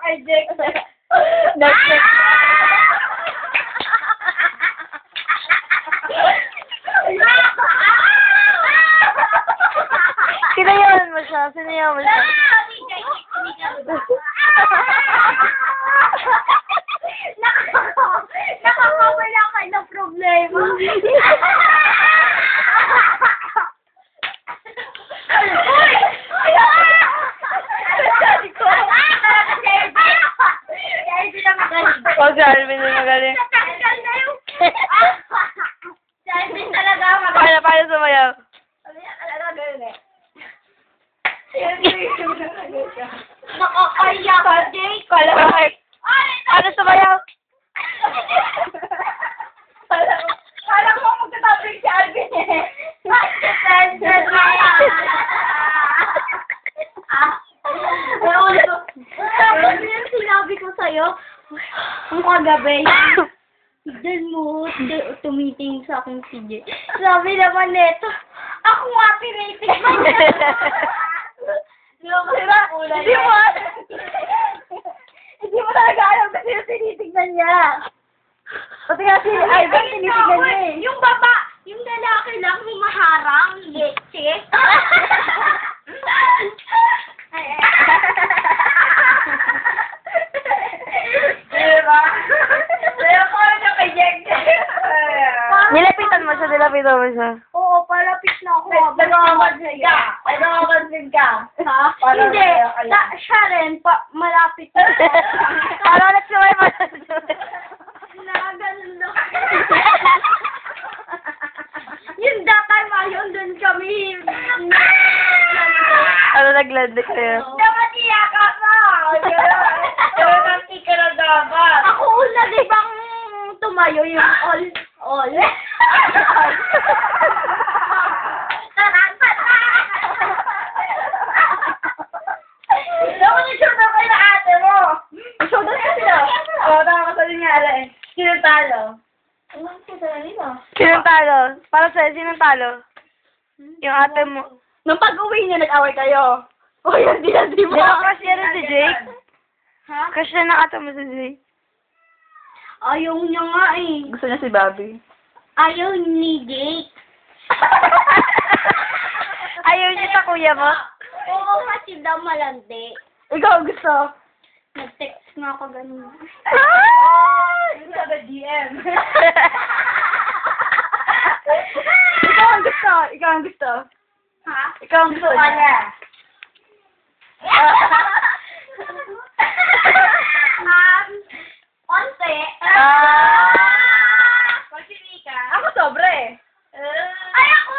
kay Jake. Next. Sinayawan mo siya. Nakakawala ka ng problema. Oh, si Alvin na magaling. Si Alvin talaga magaling. Paano sumayaw? Nakakaya ka, Jake. Bakit? Paano sumayaw? Kala ko magkatabi si Alvin eh. Tapos yung sinabi ko sa'yo, ang kagabi, doon mo tumiting sa akin si Jay. Sabi naman neto, ako nga tinitig mo niya. Hindi mo talaga alam na sino tinitignan niya. Kasi nga si Ivan tinitignan niya eh. Yung lalaki lang yung maharang, leche. Diba? Kaya ko na kay Jack. Nilapitan mo siya. Oo, palapit na ako. Nagkakapansin ka. Ha? Hindi. Siya rin, malapit na. Paano ulit sumayaw? Ganun lang. Yung datay mayon dun kami. Ano naglandik sa'yo? Dapat iyaka ka. Dapat ka na dapat. Ako una, di bang tumayo yung all? Dapat i-shoot na kayo na ate mo. I-shoot na sila. Oo, tama ka sa linyala eh. Sino talo? Alam ko sa nila. Sinong talo? Para sa'yo, sinong talo? Yung ate mo. Nung pag-uwi niya, nag-away kayo. O, yan din, di Di ba ba? crush niya rin si Jake? Ha? Crush na ng ate mo si Jake. Ayaw niya nga eh. Gusto niya si Bobby. Ayaw ni Jake. Ayaw niya sa kuya mo? Oo, kasi daw malandi. Ikaw gusto? Nag-text nga ako ganun. Sa DM. Ikaw ang gusto. Ha? Ikaw ang gusto niya. Onte. Pagsinika. Ako sobre. Ay, ako,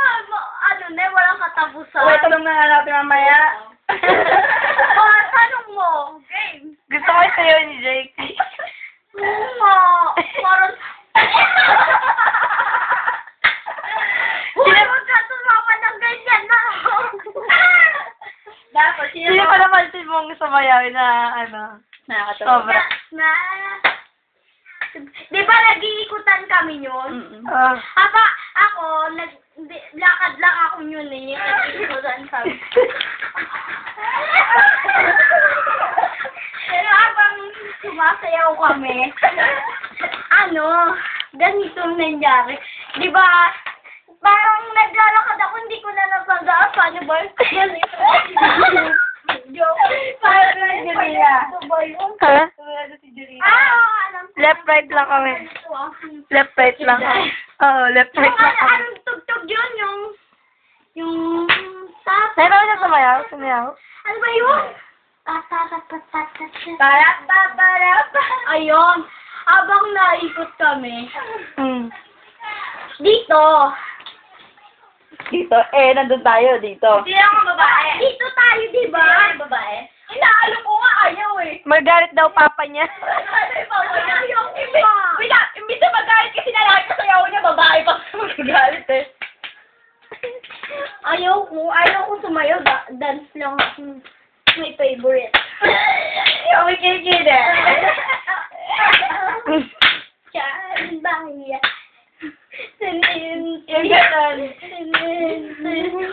walang katapusan. Wait, tanong na natin mamaya. Tanong mo. Game. Gusto ko sa'yo ni Jake. Parang... Huwag ka tumama ng ganyan na. Dapat Sino pa naman mong sumayawin na sobra? Di ba nag-iikutan kami yun? Ako, lakad lang ako yun eh. Nag-iikutan kami. Pero habang sumasayaw kami, ganito nangyari. Di ba, parang naglalakad ako, hindi ko na napagdaan. Paano ba? Joke. Parang nagjalila. Ha? Oo, alam ko. Left, right lang kami. Left, right lang. Oo, left, right lang kami. Anong tugtog yun? Yung... Sino ba siya sumayaw? Ano ba yun? Para. Ayun. Habang naikot kami. Dito. Dito? Nandun tayo dito. Hindi ako babae. Dito tayo, di ba? Babae. Inaalok ko nga ayaw eh. Magalit daw papa niya. Imbis na magalit kasi nalaki ko sayaw niya, babae pa magagalit eh. Ayaw ko sumayaw, dance lang ako. My favorite. Yung kikida. Diyan bahaya. Yung ganon.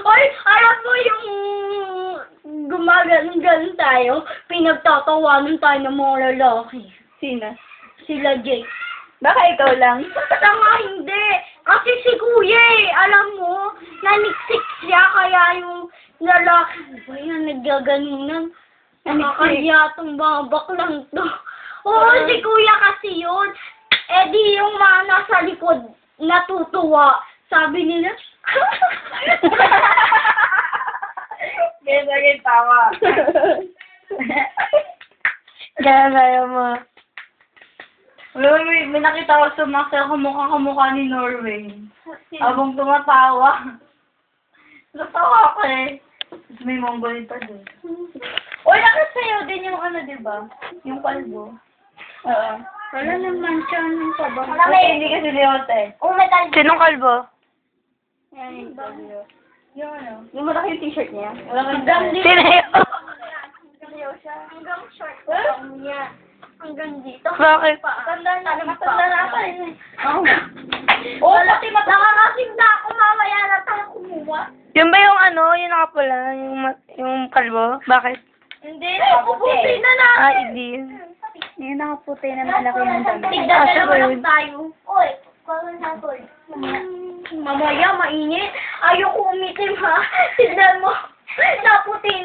Oy, alam mo yung gumaganon-ganon tayo, pinagtatawanan tayo ng mga lalaki. Sino? Sila Jake. Baka ikaw lang? Basta nga hindi. Kasi si Kuya alam mo, naniksik siya kaya yung lalaki ba yan, naggaganunan. Nakakahiya tong mga baklang to. Oo, si Kuya kasi yun. Eh di yung mga nasa likod natutuwa. Sabi nila, Kaya tawa. Kaya mo. Uy, may nakita ko sa Max na kamukha ni Norway. Habang tumatawa. Natawa ko eh. Tapos may mongol pa doon. Uy, nakasayaw din yung ano, di ba? Yung kalbo. Oo. wala naman siya ng sabang. Kasi hindi kasi liyote. Metal. Sinong kalbo? Yan, Yung ano? Yung malaki yung t-shirt niya. Hanggang dito. Sino yun? Hanggang short lang niya. Hanggang dito. Bakit? Tanda na pa eh. Oo, pati Nakakasinda ako mamaya na tayo kumuha. Yung ba yung ano, yung nakapula, yung kalbo? Bakit? Hindi, puputi na na. Hindi. Yung nakaputi na malaki yung dami. Tignan na naman lang tayo. Uy, kawin na tol. Mamaya, mainit. Ayoko umitim ha. Tignan mo. Naputi na.